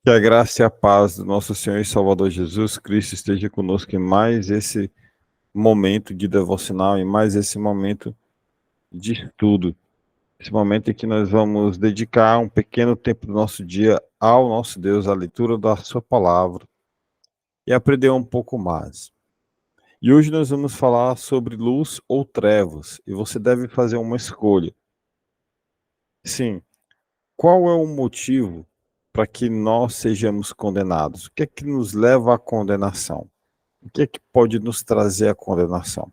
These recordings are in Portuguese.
Que a graça e a paz do nosso Senhor e Salvador Jesus Cristo esteja conosco em mais esse momento de devocional, em mais esse momento de estudo. Esse momento em que nós vamos dedicar um pequeno tempo do nosso dia ao nosso Deus, à leitura da Sua palavra e aprender um pouco mais. E hoje nós vamos falar sobre luz ou trevas, e você deve fazer uma escolha. Sim, qual é o motivo para que nós sejamos condenados? O que é que nos leva à condenação? O que é que pode nos trazer a condenação?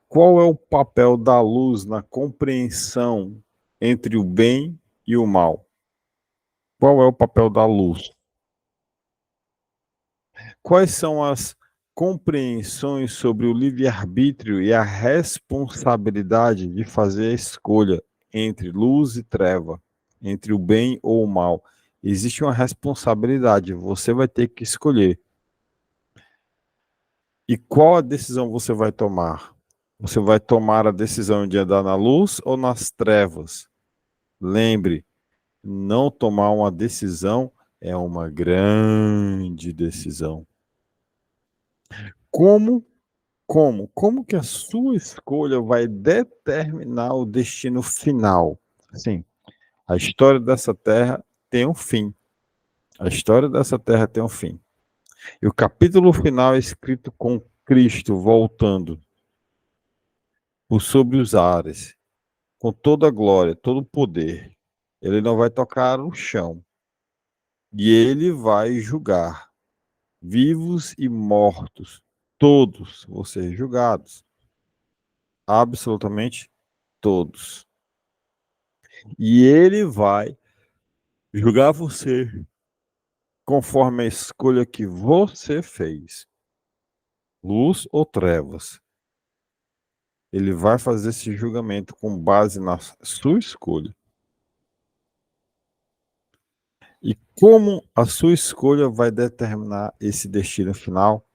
Qual é o papel da luz na compreensão entre o bem e o mal? Qual é o papel da luz? Quais são as compreensões sobre o livre-arbítrio e a responsabilidade de fazer a escolha entre luz e treva, entre o bem ou o mal? Existe uma responsabilidade, você vai ter que escolher. E qual a decisão você vai tomar? Você vai tomar a decisão de andar na luz ou nas trevas? Lembre, não tomar uma decisão é uma grande decisão. Como, como que a sua escolha vai determinar o destino final? Sim, a história dessa terra tem um fim. A história dessa terra tem um fim. E o capítulo final é escrito com Cristo voltando por sobre os ares, com toda a glória, todo o poder. Ele não vai tocar no chão. E ele vai julgar vivos e mortos. Todos vão ser julgados. Absolutamente todos. E ele vai julgar você conforme a escolha que você fez. Luz ou trevas. Ele vai fazer esse julgamento com base na sua escolha. E como a sua escolha vai determinar esse destino final,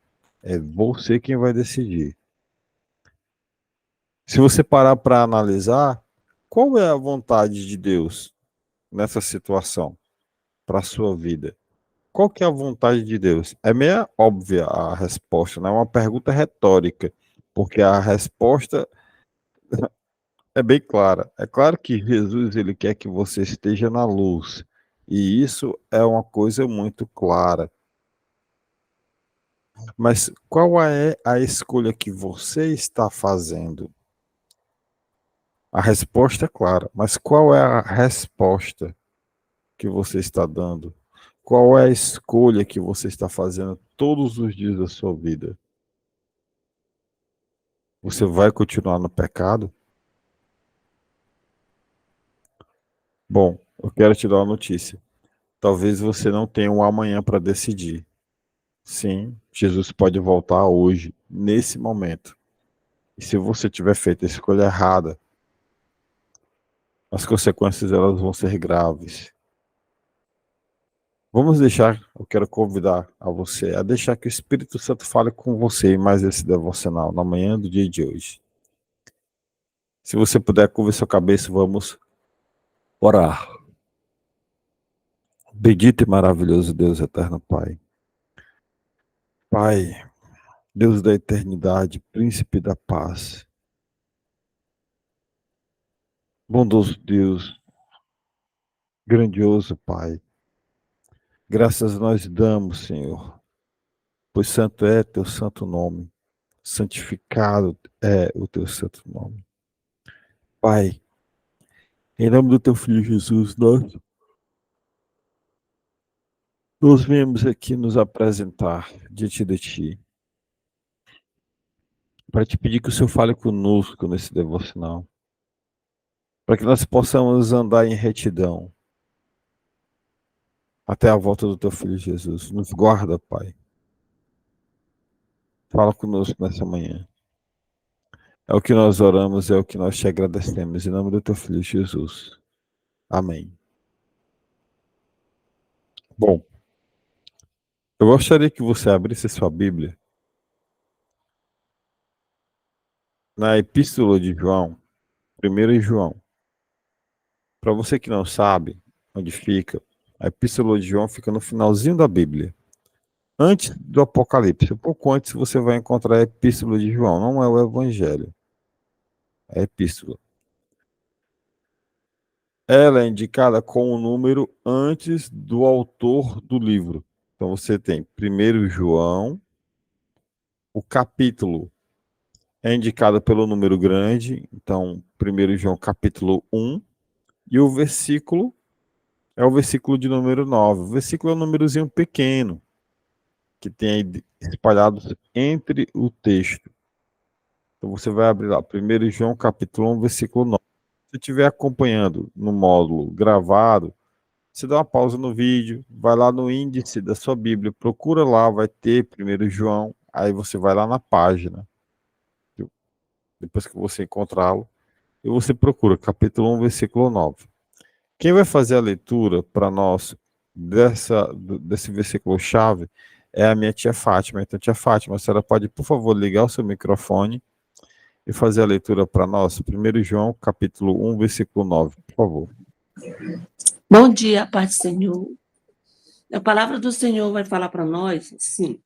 é você quem vai decidir. Se você parar para analisar, qual é a vontade de Deus nessa situação para a sua vida? Qual que é a vontade de Deus? É meio óbvia a resposta, não é uma pergunta retórica, porque a resposta é bem clara. É claro que Jesus ele quer que você esteja na luz, e isso é uma coisa muito clara. Mas qual é a escolha que você está fazendo? A resposta é clara, mas qual é a resposta que você está dando? Qual é a escolha que você está fazendo todos os dias da sua vida? Você vai continuar no pecado? Bom, eu quero te dar uma notícia. Talvez você não tenha um amanhã para decidir. Sim, Jesus pode voltar hoje, nesse momento. E se você tiver feito a escolha errada, as consequências elas vão ser graves. Vamos deixar, eu quero convidar a você a deixar que o Espírito Santo fale com você em mais esse devocional, na manhã do dia de hoje. Se você puder curvar sua cabeça, vamos orar. Bendito e maravilhoso Deus eterno Pai. Pai, Deus da eternidade, príncipe da paz. Bondoso Deus, grandioso Pai. Graças nós damos, Senhor, pois santo é teu santo nome. Santificado é o teu santo nome. Pai, em nome do teu filho Jesus, nós viemos aqui nos apresentar diante de ti, para te pedir que o Senhor fale conosco nesse devocional, para que nós possamos andar em retidão até a volta do teu filho Jesus. Nos guarda, Pai. Fala conosco nessa manhã. É o que nós oramos, é o que nós te agradecemos. Em nome do teu filho Jesus. Amém. Bom, eu gostaria que você abrisse sua Bíblia na Epístola de João, 1 João. Para você que não sabe onde fica, A Epístola de João fica no finalzinho da Bíblia, antes do Apocalipse. Um pouco antes você vai encontrar a Epístola de João, não é o Evangelho, é a Epístola. Ela é indicada com o número antes do autor do livro. Então você tem 1 João, o capítulo é indicado pelo número grande, então 1 João capítulo 1, e o versículo é o versículo de número 9. O versículo é um númerozinho pequeno, que tem aí espalhados entre o texto. Então você vai abrir lá, 1 João capítulo 1, versículo 9. Se estiver acompanhando no módulo gravado, você dá uma pausa no vídeo, vai lá no índice da sua Bíblia, procura lá, vai ter 1 João, aí você vai lá na página, depois que você encontrá-lo, e você procura capítulo 1, versículo 9. Quem vai fazer a leitura para nós desse versículo-chave é a minha tia Fátima. Então, tia Fátima, a senhora pode, por favor, ligar o seu microfone e fazer a leitura para nós? 1 João, capítulo 1, versículo 9, por favor. Bom dia, Pai do Senhor. A palavra do Senhor vai falar para nós, sim.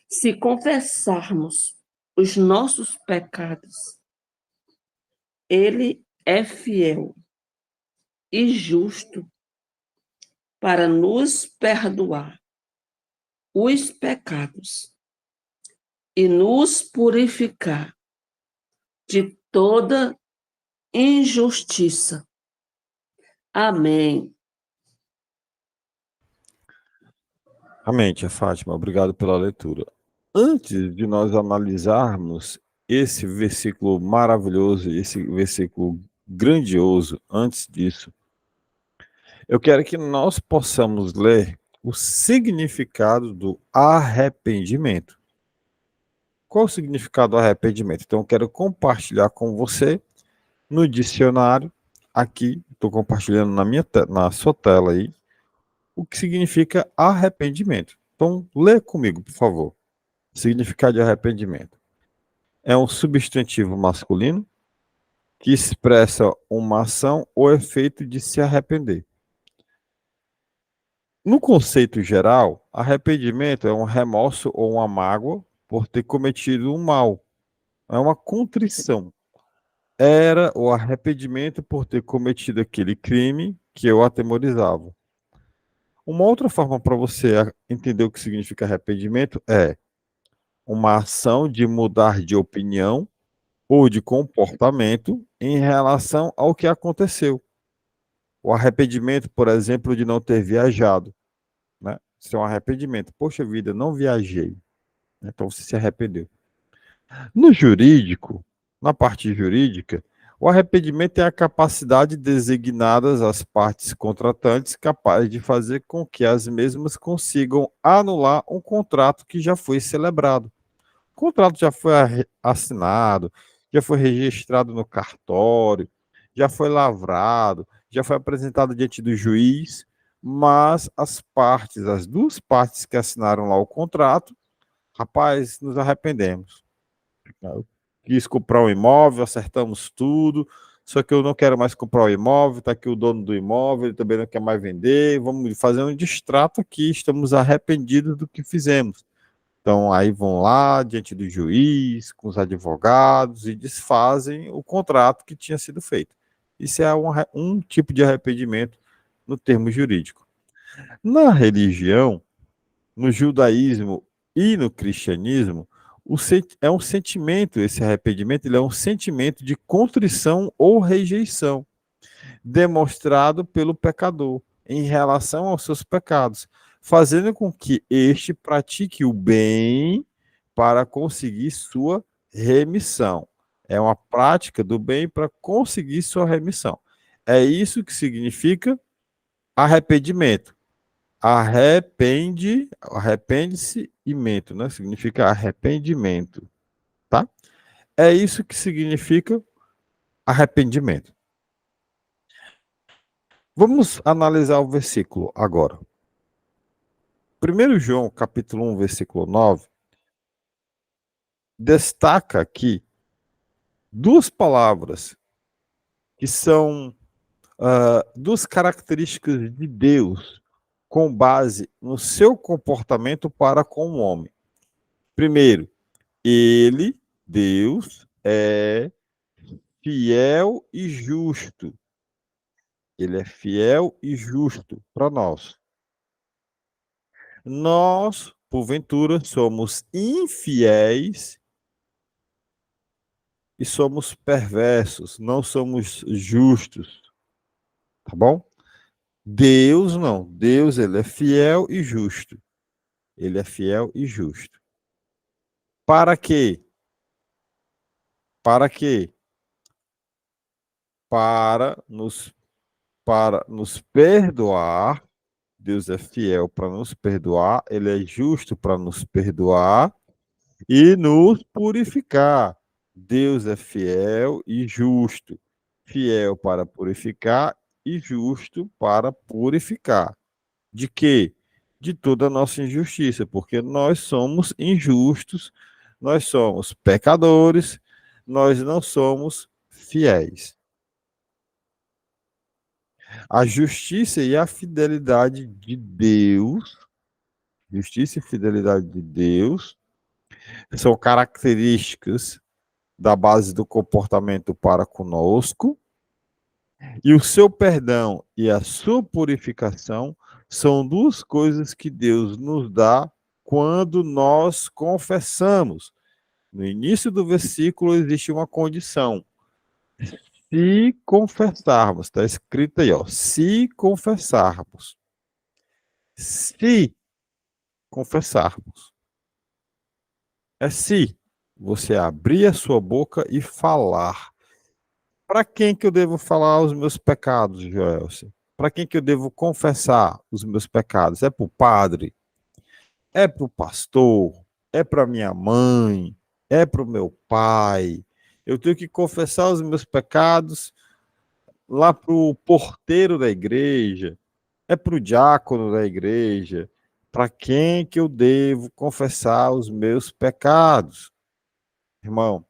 Se confessarmos os nossos pecados, Ele é fiel e justo para nos perdoar os pecados e nos purificar de toda injustiça. Amém. Amém, tia Fátima. Obrigado pela leitura. Antes de nós analisarmos esse versículo maravilhoso, esse versículo grandioso, antes disso, eu quero que nós possamos ler o significado do arrependimento. Qual o significado do arrependimento? Então, eu quero compartilhar com você no dicionário, aqui, estou compartilhando na sua tela aí, o que significa arrependimento. Então, lê comigo, por favor. Significado de arrependimento. É um substantivo masculino que expressa uma ação ou efeito de se arrepender. No conceito geral, arrependimento é um remorso ou uma mágoa por ter cometido um mal. É uma contrição. Era o arrependimento por ter cometido aquele crime que eu atemorizava. Uma outra forma para você entender o que significa arrependimento é uma ação de mudar de opinião ou de comportamento em relação ao que aconteceu. O arrependimento, por exemplo, de não ter viajado, né? Isso é um arrependimento. Poxa vida, não viajei. Então você se arrependeu. No jurídico, na parte jurídica, o arrependimento é a capacidade designadas às partes contratantes capaz de fazer com que as mesmas consigam anular um contrato que já foi celebrado. O contrato já foi assinado, já foi registrado no cartório, já foi lavrado, já foi apresentado diante do juiz, mas as duas partes que assinaram lá o contrato, rapaz, nos arrependemos. Eu quis comprar um imóvel, acertamos tudo, só que eu não quero mais comprar o imóvel, está aqui o dono do imóvel, ele também não quer mais vender, vamos fazer um distrato aqui, estamos arrependidos do que fizemos. Então, aí vão lá diante do juiz, com os advogados e desfazem o contrato que tinha sido feito. Isso é um tipo de arrependimento no termo jurídico. Na religião, no judaísmo e no cristianismo, é um sentimento, esse arrependimento, ele é um sentimento de contrição ou rejeição, demonstrado pelo pecador em relação aos seus pecados, fazendo com que este pratique o bem para conseguir sua remissão. É uma prática do bem para conseguir sua remissão. É isso que significa arrependimento. Arrepende-se e mento, né? Significa arrependimento, tá? É isso que significa arrependimento. Vamos analisar o versículo agora. 1 João, capítulo 1, versículo 9, destaca aqui duas palavras que são Duas características de Deus com base no seu comportamento para com o homem. Primeiro, ele, Deus, é fiel e justo. Ele é fiel e justo para nós. Nós, porventura, somos infiéis e somos perversos, não somos justos, tá bom? Deus não. Deus, ele é fiel e justo. Ele é fiel e justo. Para quê? Para quê? Para nos perdoar. Deus é fiel para nos perdoar, ele é justo para nos perdoar e nos purificar. Deus é fiel e justo. Fiel para purificar e justo para purificar. De quê? De toda a nossa injustiça, porque nós somos injustos, nós somos pecadores, nós não somos fiéis. A justiça e a fidelidade de Deus, justiça e fidelidade de Deus, são características da base do comportamento para conosco, e o seu perdão e a sua purificação são duas coisas que Deus nos dá quando nós confessamos. No início do versículo existe uma condição. Se confessarmos, está escrito aí, ó, se confessarmos. Se confessarmos. É se você abrir a sua boca e falar. Para quem que eu devo falar os meus pecados, Joelson? Para quem que eu devo confessar os meus pecados? É para o padre? É para o pastor? É para minha mãe? É para o meu pai? Eu tenho que confessar os meus pecados lá para o porteiro da igreja? É para o diácono da igreja? Para quem que eu devo confessar os meus pecados? Irmão,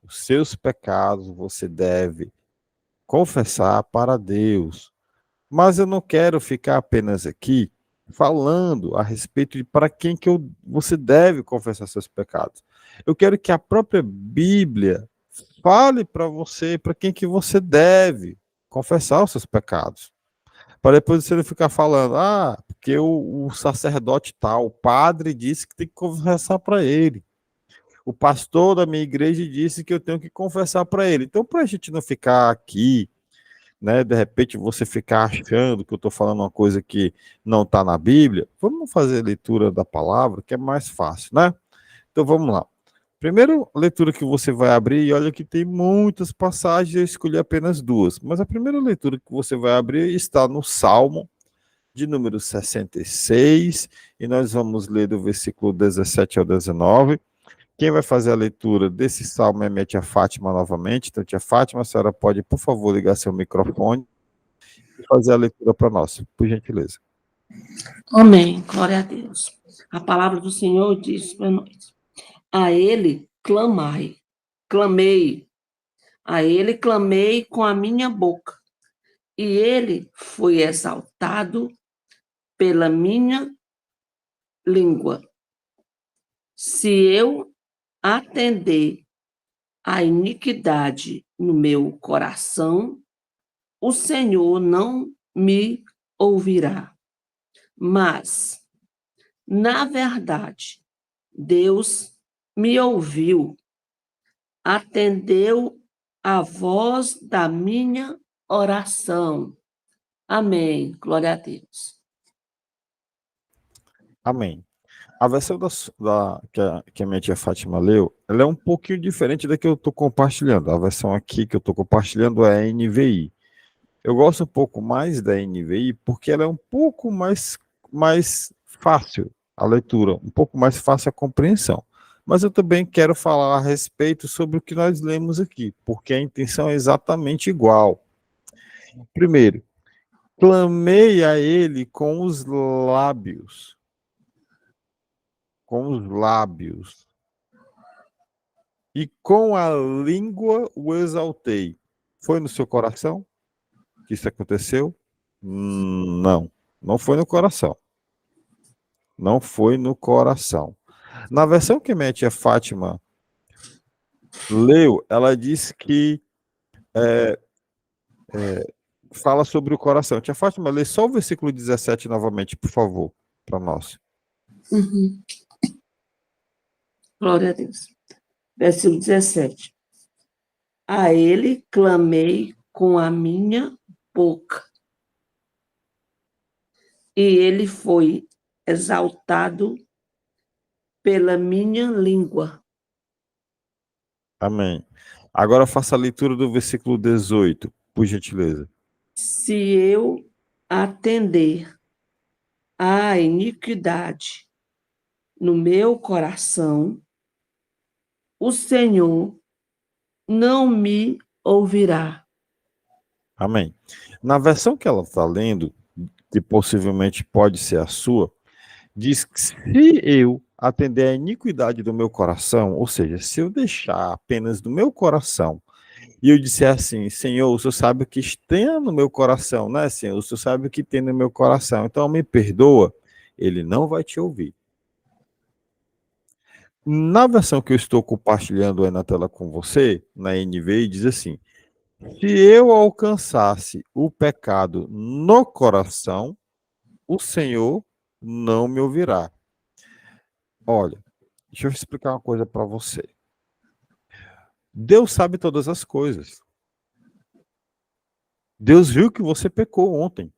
os seus pecados você deve confessar para Deus. Mas eu não quero ficar apenas aqui falando a respeito de para quem que você deve confessar seus pecados. Eu quero que a própria Bíblia fale para você, para quem que você deve confessar os seus pecados. Para depois você não ficar falando, porque o sacerdote tal, o padre disse que tem que confessar para ele. O pastor da minha igreja disse que eu tenho que confessar para ele. Então, para a gente não ficar aqui, né, de repente você ficar achando que eu estou falando uma coisa que não está na Bíblia, vamos fazer a leitura da palavra, que é mais fácil, né? Então, vamos lá. Primeira leitura que você vai abrir, e olha que tem muitas passagens, eu escolhi apenas duas, mas a primeira leitura que você vai abrir está no Salmo, de número 66, e nós vamos ler do versículo 17 ao 19. Quem vai fazer a leitura desse salmo é minha tia Fátima novamente. Então, tia Fátima, a senhora pode, por favor, ligar seu microfone e fazer a leitura para nós, por gentileza. Amém. Glória a Deus. A palavra do Senhor diz para nós: a ele clamei, a ele clamei com a minha boca, e ele foi exaltado pela minha língua. Se eu atender à iniquidade no meu coração, o Senhor não me ouvirá. Mas, na verdade, Deus me ouviu, atendeu a voz da minha oração. Amém. Glória a Deus. Amém. A versão que a minha tia Fátima leu, ela é um pouquinho diferente da que eu estou compartilhando. A versão aqui que eu estou compartilhando é a NVI. Eu gosto um pouco mais da NVI porque ela é um pouco mais fácil a leitura, um pouco mais fácil a compreensão. Mas eu também quero falar a respeito sobre o que nós lemos aqui, porque a intenção é exatamente igual. Primeiro, clamei a ele com os lábios. Com os lábios. E com a língua o exaltei. Foi no seu coração que isso aconteceu? Não, não foi no coração. Não foi no coração. Na versão que minha tia Fátima leu, ela disse que fala sobre o coração. Tia Fátima, lê só o versículo 17 novamente, por favor, para nós. Uhum. Glória a Deus. Versículo 17. A ele clamei com a minha boca, e ele foi exaltado pela minha língua. Amém. Agora faça a leitura do versículo 18, por gentileza. Se eu atender à iniquidade no meu coração, o Senhor não me ouvirá. Amém. Na versão que ela está lendo, que possivelmente pode ser a sua, diz que se eu atender à iniquidade do meu coração, ou seja, se eu deixar apenas do meu coração, e eu disser assim, Senhor, o Senhor sabe o que tem no meu coração, né, Senhor? O Senhor sabe o que tem no meu coração, então me perdoa. Ele não vai te ouvir. Na versão que eu estou compartilhando aí na tela com você, na NVI, diz assim, se eu alcançasse o pecado no coração, o Senhor não me ouvirá. Olha, deixa eu explicar uma coisa para você. Deus sabe todas as coisas. Deus viu que você pecou ontem.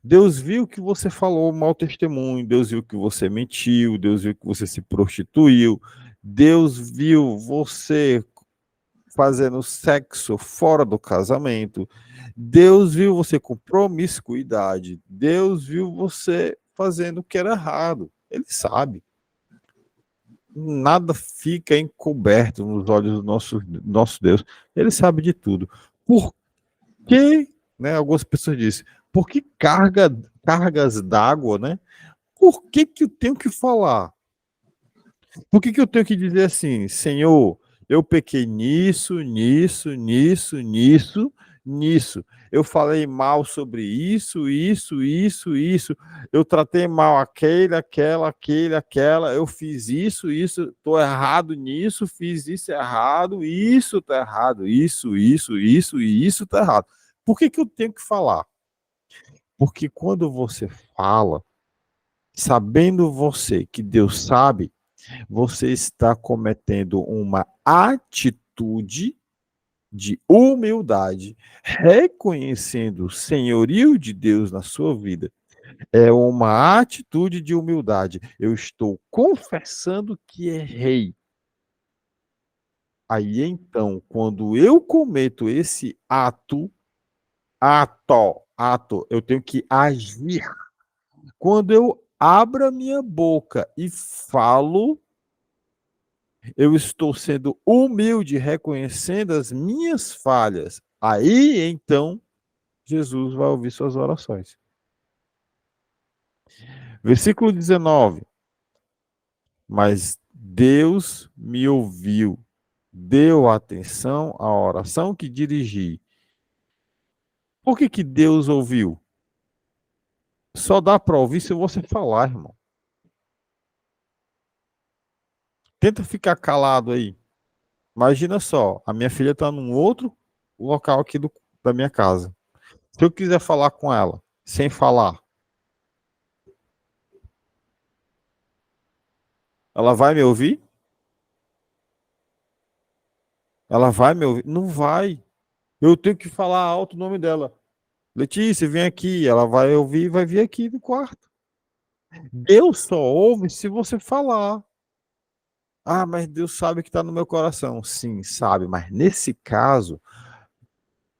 Deus viu que você falou mau testemunho. Deus viu que você mentiu. Deus viu que você se prostituiu. Deus viu você fazendo sexo fora do casamento. Deus viu você com promiscuidade. Deus viu você fazendo o que era errado. Ele sabe. Nada fica encoberto nos olhos do nosso Deus. Ele sabe de tudo. Por que, né, algumas pessoas dizem, por que cargas d'água, né? Por que eu tenho que falar? Por que eu tenho que dizer assim, Senhor, eu pequei nisso, nisso, nisso, nisso, nisso. Eu falei mal sobre isso, isso, isso, isso. Eu tratei mal aquela. Eu fiz isso, estou errado nisso, fiz isso errado, isso está errado, isso e isso está errado. Por que eu tenho que falar? Porque quando você fala, sabendo você que Deus sabe, você está cometendo uma atitude de humildade, reconhecendo o senhorio de Deus na sua vida. É uma atitude de humildade. Eu estou confessando que errei. Aí então, quando eu cometo esse ato, eu tenho que agir. Quando eu abro a minha boca e falo, eu estou sendo humilde, reconhecendo as minhas falhas. Aí, então, Jesus vai ouvir suas orações. Versículo 19. Mas Deus me ouviu, deu atenção à oração que dirigi. Por que Deus ouviu? Só dá para ouvir se você falar, irmão. Tenta ficar calado aí. Imagina só, a minha filha está num outro local aqui da minha casa. Se eu quiser falar com ela, sem falar, ela vai me ouvir? Ela vai me ouvir? Não vai. Eu tenho que falar alto o nome dela. Letícia, vem aqui. Ela vai ouvir e vai vir aqui no quarto. Deus só ouve se você falar. Ah, mas Deus sabe que está no meu coração. Sim, sabe. Mas nesse caso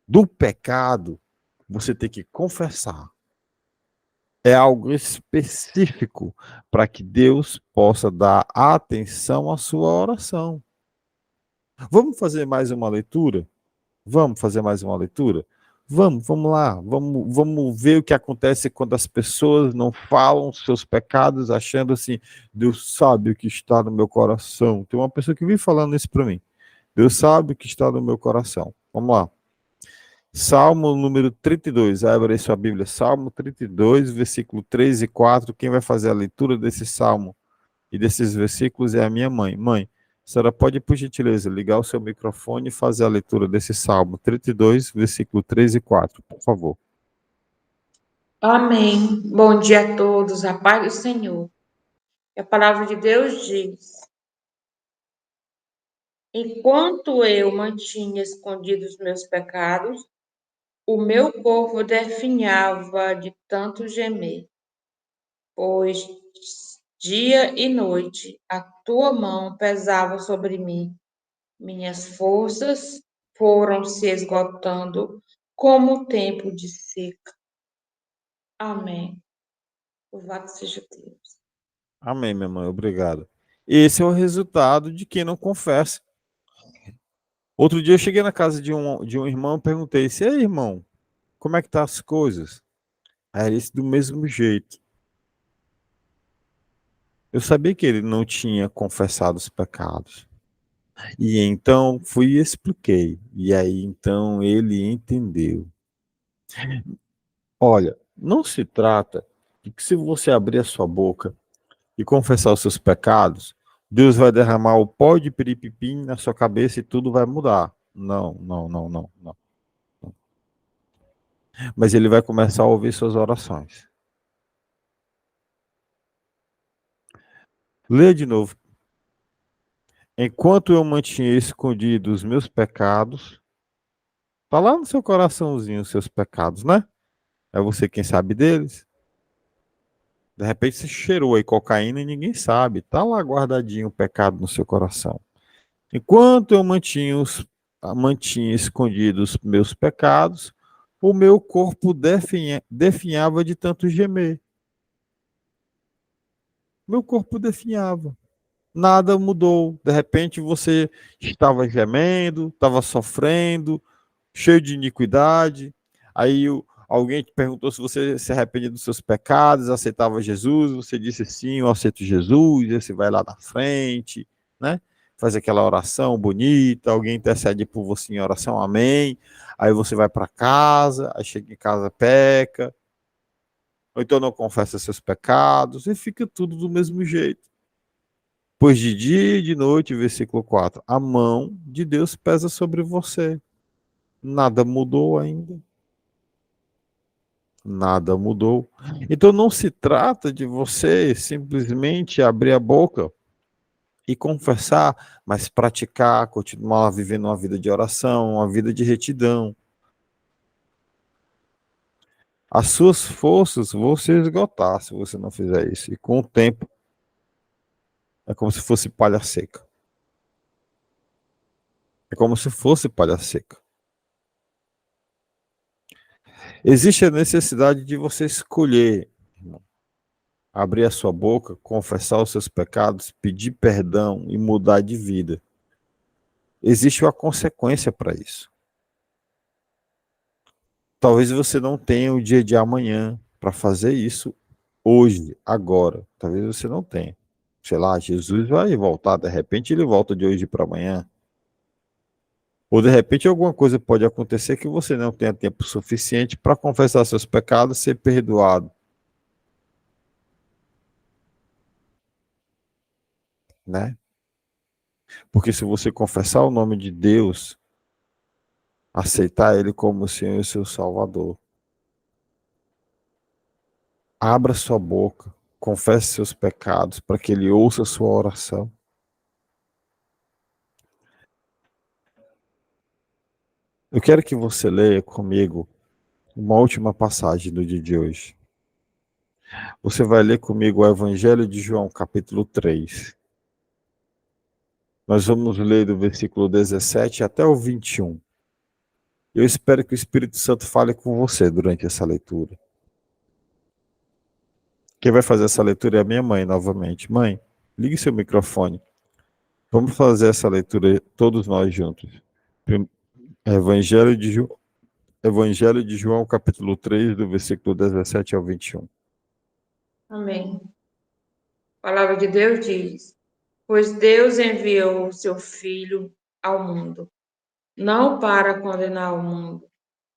do pecado, você tem que confessar. É algo específico para que Deus possa dar atenção à sua oração. Vamos fazer mais uma leitura? Vamos fazer mais uma leitura? Vamos lá, vamos ver o que acontece quando as pessoas não falam seus pecados, achando assim, Deus sabe o que está no meu coração. Tem uma pessoa que vive falando isso para mim. Deus sabe o que está no meu coração. Vamos lá. Salmo número 32. Abre aí sua Bíblia. Salmo 32, versículo 3 e 4. Quem vai fazer a leitura desse salmo e desses versículos é a minha mãe. Mãe, a senhora pode, por gentileza, ligar o seu microfone e fazer a leitura desse salmo 32, versículo 3 e 4, por favor. Amém. Bom dia a todos, a paz do Senhor. A palavra de Deus diz: enquanto eu mantinha escondidos os meus pecados, o meu corpo definhava de tanto gemer, pois dia e noite a tua mão pesava sobre mim. Minhas forças foram se esgotando como o tempo de seca. Amém. Louvado seja Deus. Amém, minha mãe, obrigado. Esse é o resultado de quem não confessa. Outro dia eu cheguei na casa de um irmão e perguntei: e aí, irmão, como é que tá as coisas? Aí ele disse: do mesmo jeito. Eu sabia que ele não tinha confessado os pecados. E então fui e expliquei. E aí então ele entendeu. Olha, não se trata de que se você abrir a sua boca e confessar os seus pecados, Deus vai derramar o pó de piripipim na sua cabeça e tudo vai mudar. Não, não, não, não, não. Mas ele vai começar a ouvir suas orações. Leia de novo. Enquanto eu mantinha escondido os meus pecados, tá lá no seu coraçãozinho os seus pecados, né? É você quem sabe deles. De repente você cheirou aí cocaína e ninguém sabe. Tá lá guardadinho o pecado no seu coração. Enquanto eu mantinha escondidos os meus pecados, o meu corpo definhava de tanto gemer. Meu corpo definhava. Nada mudou. De repente você estava gemendo, estava sofrendo, cheio de iniquidade. Aí alguém te perguntou se você se arrependia dos seus pecados, aceitava Jesus, você disse sim, eu aceito Jesus, aí você vai lá na frente, né? Faz aquela oração bonita, alguém intercede por você em oração, amém. Aí você vai para casa, aí chega em casa, peca, ou então não confessa seus pecados, e fica tudo do mesmo jeito. Pois de dia e de noite, versículo 4, a mão de Deus pesa sobre você. Nada mudou ainda. Nada mudou. Então não se trata de você simplesmente abrir a boca e confessar, mas praticar, continuar vivendo uma vida de oração, uma vida de retidão. As suas forças vão se esgotar se você não fizer isso. E com o tempo, é como se fosse palha seca. É como se fosse palha seca. Existe a necessidade de você escolher, irmão, abrir a sua boca, confessar os seus pecados, pedir perdão e mudar de vida. Existe uma consequência para isso. Talvez você não tenha o dia de amanhã para fazer isso hoje, agora. Talvez você não tenha. Sei lá, Jesus vai voltar, de repente ele volta de hoje para amanhã. Ou de repente alguma coisa pode acontecer que você não tenha tempo suficiente para confessar seus pecados e ser perdoado, né? Porque se você confessar o nome de Deus, aceitar ele como o Senhor e seu Salvador, abra sua boca, confesse seus pecados para que ele ouça a sua oração. Eu quero que você leia comigo uma última passagem do dia de hoje. Você vai ler comigo o Evangelho de João, capítulo 3. Nós vamos ler do versículo 17 até o 21. Eu espero que o Espírito Santo fale com você durante essa leitura. Quem vai fazer essa leitura é a minha mãe novamente. Mãe, ligue seu microfone. Vamos fazer essa leitura todos nós juntos. Evangelho de, Evangelho de João, capítulo 3, do versículo 17 ao 21. Amém. A palavra de Deus diz: pois Deus enviou o seu Filho ao mundo, não para condenar o mundo,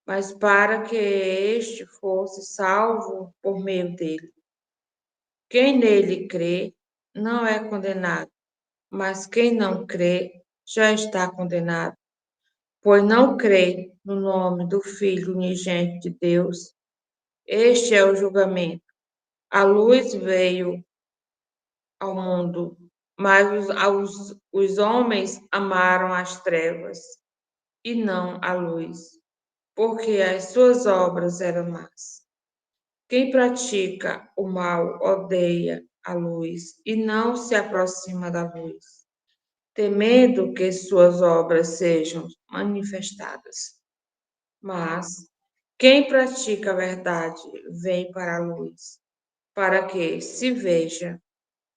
mas para que este fosse salvo por meio dele. Quem nele crê não é condenado, mas quem não crê já está condenado, pois não crê no nome do Filho unigênito de Deus. Este é o julgamento. A luz veio ao mundo, mas os homens amaram as trevas e não a luz, porque as suas obras eram más. Quem pratica o mal odeia a luz e não se aproxima da luz, temendo que suas obras sejam manifestadas. Mas quem pratica a verdade vem para a luz, para que se veja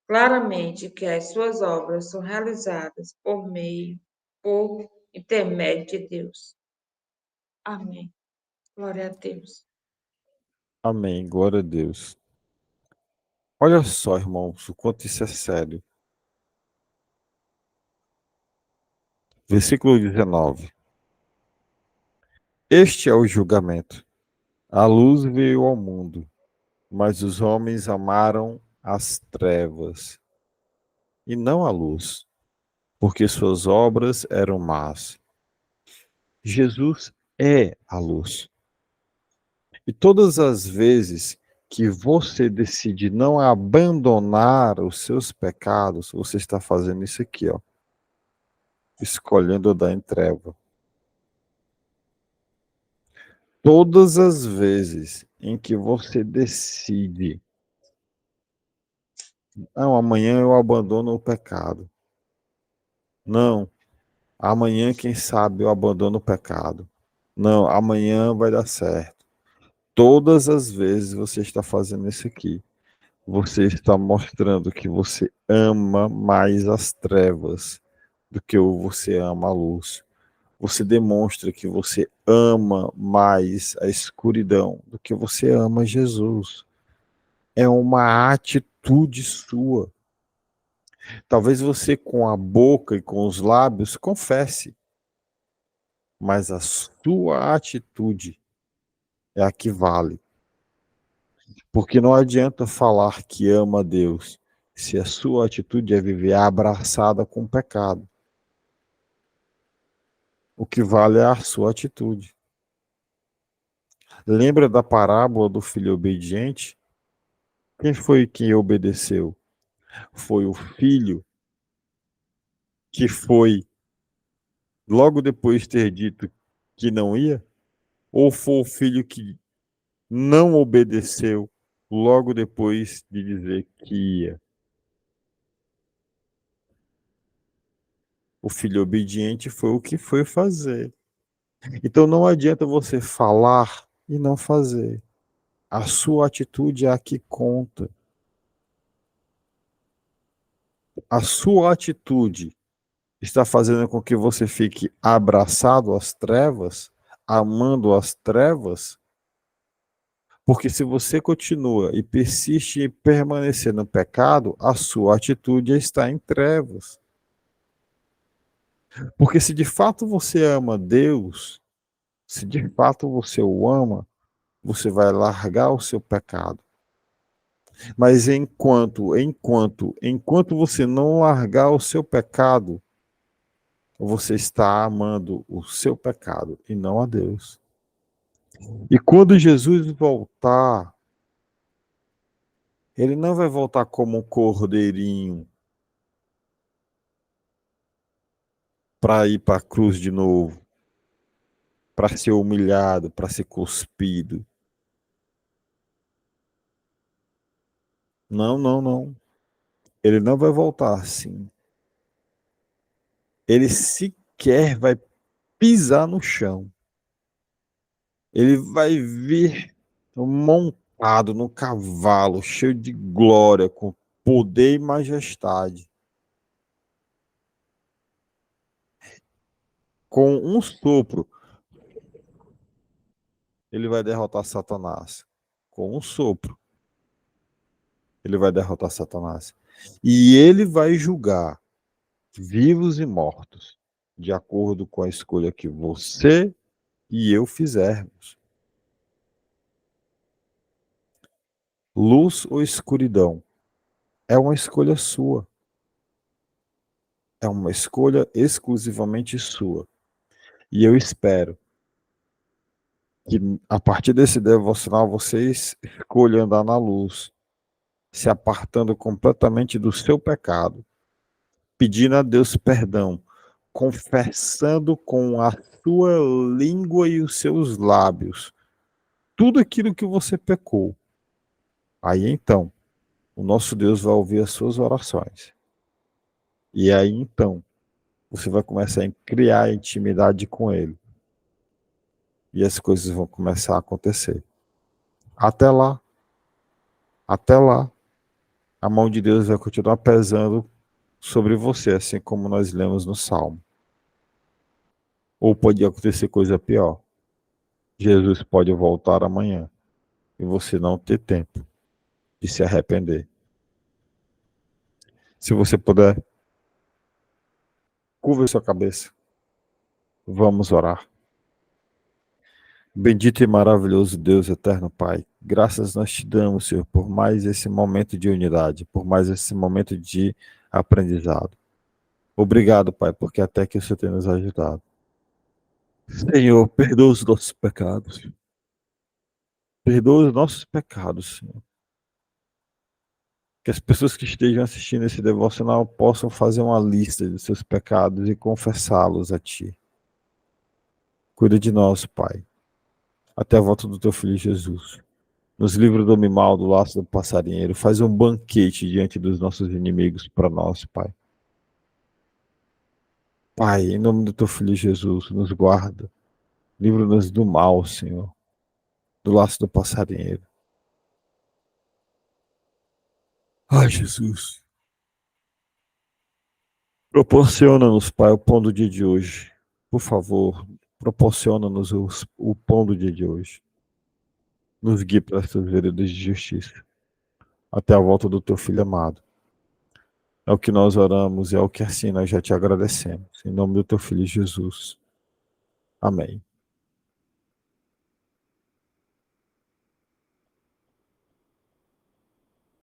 claramente que as suas obras são realizadas por intermédio de Deus. Amém. Glória a Deus. Amém. Glória a Deus. Olha só, irmãos, o quanto isso é sério. Versículo 19. Este é o julgamento. A luz veio ao mundo, mas os homens amaram as trevas e não a luz, porque suas obras eram más. Jesus é a luz. E todas as vezes que você decide não abandonar os seus pecados, você está fazendo isso aqui, ó, escolhendo andar em treva. Todas as vezes em que você decide, não, amanhã eu abandono o pecado. Não, amanhã, quem sabe, eu abandono o pecado. Não, amanhã vai dar certo. Todas as vezes você está fazendo isso aqui. Você está mostrando que você ama mais as trevas do que você ama a luz. Você demonstra que você ama mais a escuridão do que você ama Jesus. É uma atitude sua. Talvez você com a boca e com os lábios confesse, mas a sua atitude é a que vale. Porque não adianta falar que ama a Deus se a sua atitude é viver abraçada com o pecado. O que vale é a sua atitude. Lembra da parábola do filho obediente? Quem foi que obedeceu? Foi o filho que foi, logo depois de ter dito que não ia? Ou foi o filho que não obedeceu logo depois de dizer que ia? O filho obediente foi o que foi fazer. Então não adianta você falar e não fazer. A sua atitude é a que conta. A sua atitude está fazendo com que você fique abraçado às trevas, amando as trevas, porque se você continua e persiste em permanecer no pecado, a sua atitude está em trevas. Porque se de fato você ama Deus, se de fato você o ama, você vai largar o seu pecado. Mas enquanto você não largar o seu pecado, você está amando o seu pecado e não a Deus. E quando Jesus voltar, ele não vai voltar como um cordeirinho para ir para a cruz de novo, para ser humilhado, para ser cuspido. Não, não, não. Ele não vai voltar assim. Ele sequer vai pisar no chão. Ele vai vir montado no cavalo, cheio de glória, com poder e majestade. Com um sopro, ele vai derrotar Satanás. Com um sopro, ele vai derrotar Satanás. E ele vai julgar vivos e mortos, de acordo com a escolha que você e eu fizermos. Luz ou escuridão? É uma escolha sua. É uma escolha exclusivamente sua. E eu espero que a partir desse devocional vocês escolham andar na luz, se apartando completamente do seu pecado, pedindo a Deus perdão, confessando com a sua língua e os seus lábios tudo aquilo que você pecou. Aí então, o nosso Deus vai ouvir as suas orações. E aí então, você vai começar a criar intimidade com Ele. E as coisas vão começar a acontecer. Até lá, a mão de Deus vai continuar pesando sobre você, assim como nós lemos no Salmo. Ou pode acontecer coisa pior. Jesus pode voltar amanhã e você não ter tempo de se arrepender. Se você puder, curva sua cabeça. Vamos orar. Bendito e maravilhoso Deus, eterno Pai, graças nós te damos, Senhor, por mais esse momento de unidade, por mais esse momento de aprendizado. Obrigado, Pai, porque até que o Senhor tem nos ajudado. Senhor, perdoa os nossos pecados. Perdoa os nossos pecados, Senhor. Que as pessoas que estejam assistindo esse devocional possam fazer uma lista dos seus pecados e confessá-los a Ti. Cuida de nós, Pai. Até a volta do Teu Filho Jesus. Nos livra do mal, do laço do passarinheiro. Faz um banquete diante dos nossos inimigos para nós, Pai. Pai, em nome do Teu Filho Jesus, nos guarda. Livra-nos do mal, Senhor. Do laço do passarinheiro. Ai, Jesus. Proporciona-nos, Pai, o pão do dia de hoje. Por favor, proporciona-nos o pão do dia de hoje. Nos guie para estas veredas de justiça. Até a volta do Teu Filho amado. É o que nós oramos, é o que assim nós já te agradecemos. Em nome do Teu Filho Jesus. Amém.